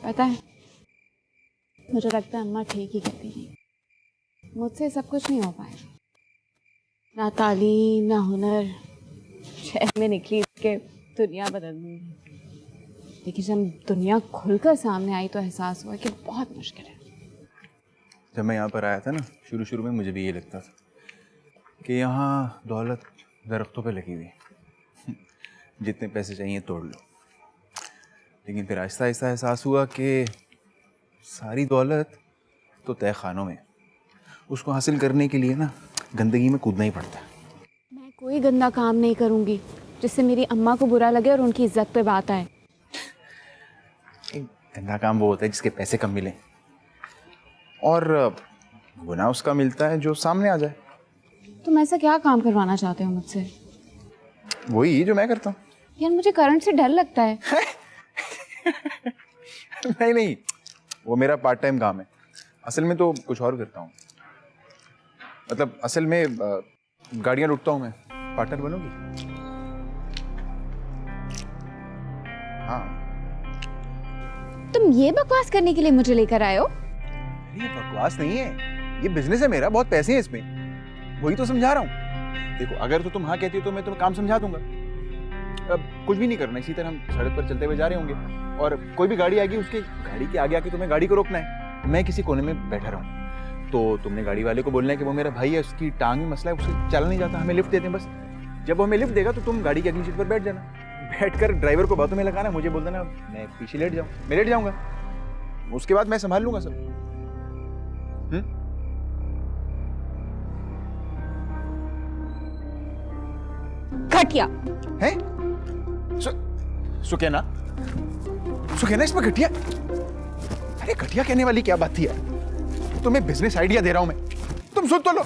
पता है, मुझे लगता है अम्मा ठीक ही कहती थी। मुझसे सब कुछ नहीं हो पाएगा, ना तालीम ना हुनर। शहर में निकली के दुनिया बदल दूंगी, लेकिन जब दुनिया खुलकर सामने आई तो एहसास हुआ कि बहुत मुश्किल है। जब मैं यहाँ पर आया था ना, शुरू शुरू में मुझे भी ये लगता था कि यहाँ दौलत दरख्तों पे लगी हुई है, जितने पैसे चाहिए तोड़ लो। लेकिन फिर आहिस्ता आहिस्ता एहसास हुआ कि सारी दौलत तो तय खानों में, उसको हासिल करने के लिए ना गंदगी में कूदना ही पड़ता है। मैं कोई गंदा काम नहीं करूँगी जिससे मेरी अम्मा को बुरा लगे और उनकी इज्जत पे बात आए। गंदा काम वो होता है जिसके पैसे कम मिले, और गुनाह उसका मिलता है जो सामने आ जाए। तुम ऐसा क्या काम करवाना चाहते हो मुझसे? वही जो मैं करता हूँ। यार मुझे करंट से डर लगता है। नहीं नहीं, वो मेरा पार्ट टाइम काम है। असल में तो कुछ और करता हूँ। मतलब असल में गाड़ियाँ लुटता हूँ मैं। पार्टनर बनोगी? हाँ। तुम ये बकवास करने के लिए मुझे लेकर आए हो? ये बकवास नहीं है, ये बिजनेस है मेरा, बहुत पैसे हैं इसमें। वही तो समझा रहा हूँ। देखो, अगर तो तुम हाँ कहती हो तो मैं तुम्हें काम समझा दूंगा। अब कुछ भी नहीं करना, इसी तरह हम सड़क पर चलते हुए जा रहे होंगे और कोई भी गाड़ी आएगी, उसके गाड़ी के आगे आके तुम्हें गाड़ी को रोकना है। मैं किसी कोने में बैठा रहूँ तो तुमने गाड़ी वाले को बोलना है कि वो मेरा भाई है, उसकी टांग में मसला है, उससे चला नहीं जाता, हमें लिफ्ट देते हैं बस। जब वो हमें लिफ्ट देगा तो तुम गाड़ी की अगली सीट पर बैठ जाना। बैठकर ड्राइवर को बातों में लगाना, मुझे बोल देना मैं पीछे लेट जाऊँ, मैं लेट जाऊँगा। उसके बाद मैं संभाल लूंगा सब। घटिया है? सुकैना, सुकैना इसमें घटिया? अरे घटिया कहने वाली क्या बात थी यार? तुम्हें बिजनेस आइडिया दे रहा हूं मैं, तुम सुन तो लो।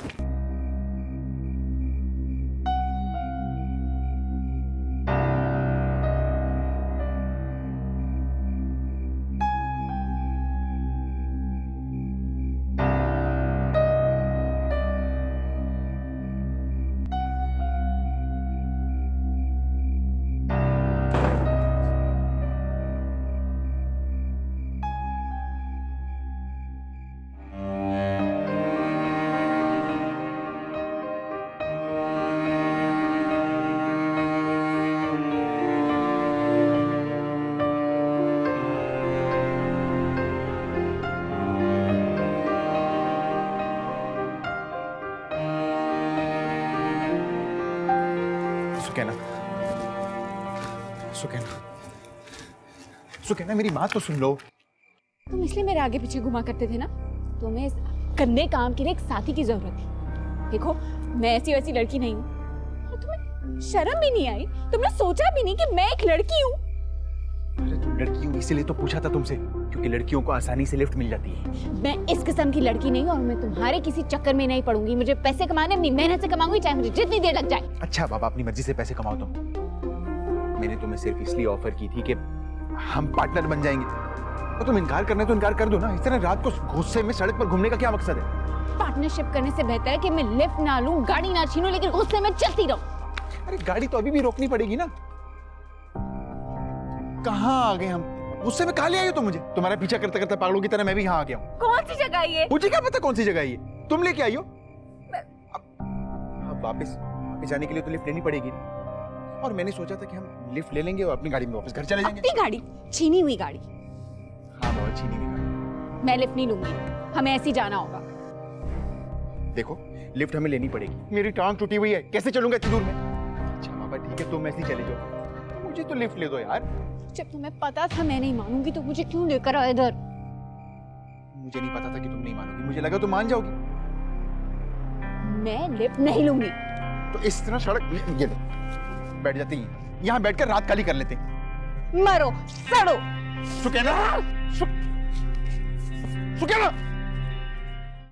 सुकैना, सुकैना, सुकैना, मेरी बात तो सुन लो। तुम इसलिए मेरे आगे पीछे घुमा करते थे ना? तुम्हें इस गंदे काम के लिए एक साथी की जरूरत थी। देखो, मैं ऐसी वैसी लड़की नहीं हूँ। और तुम्हें शर्म भी नहीं आई? तुमने सोचा भी नहीं कि मैं एक लड़की हूँ? अरे तुम लड़की हो इसीलिए तो पूछा था तुमसे, क्योंकि लड़कियों को आसानी से लिफ्ट मिल जाती है। मैं इस किस्म की लड़की नहीं हूँ और मैं तुम्हारे किसी चक्कर में नहीं पड़ूंगी। मुझे पैसे कमाने अपनी मेहनत से कमाऊंगी, चाहे मुझे जितनी देर लग जाए। अच्छा बाबा, अपनी मर्जी से पैसे कमाओ तुम। मैंने तुम्हें सिर्फ इसलिए ऑफर की थी कि हम पार्टनर बन जाएंगे, और तुम इनकार करना है तो इनकार कर दो ना। इस तरह रात को गुस्से में सड़क पर घूमने का क्या मकसद है? पार्टनरशिप करने से बेहतर है कि मैं लिफ्ट ना लूं, गाड़ी ना छीनूं, लेकिन गुस्से में चलती रहूं। अरे गाड़ी तो अभी भी रोकनी पड़ेगी ना। कहाँ आ गए हम? गुस्से में कहाँ ले आई हो तुम मुझे? तुम्हारा पीछा करते करते पागलों की तरह मैं भी यहाँ आ गया हूँ। कौन सी जगह ये? मुझे क्या पता कौन सी जगह है ये? तुम लेके आई हो। अब वापस जाने के लिए तो लिफ्ट लेनी पड़ेगी, और मैंने सोचा था कि हम लिफ्ट ले लेंगे और अपनी गाड़ी में वापस घर चले जाएंगे। अपनी गाड़ी? छीनी हुई गाड़ी? हाँ, बहुत छीनी हुई गाड़ी। मैं लिफ्ट नहीं लूंगी, हमें ऐसे ही जाना होगा। देखो, लिफ्ट हमें लेनी पड़ेगी, मेरी टांग टूटी हुई है, कैसे चलूंगा इतनी दूर में? अच्छा बाबा ठीक है, तुम ऐसे ही चले जाओ, मुझे तो लिफ्ट ले दो यार। जब तुम्हें पता था मैं नहीं मानूंगी तो मुझे क्यों लेकर आए इधर? मुझे नहीं पता था कि तुम नहीं मानोगी, मुझे लगा तुम मान जाओगी। मैं लिफ्ट नहीं लूंगी। तो इस तरह सड़क ये बैठ जाती है, यहाँ बैठकर रात काली कर लेते हैं। मरो, सड़ो। सुकैना, सुकैना।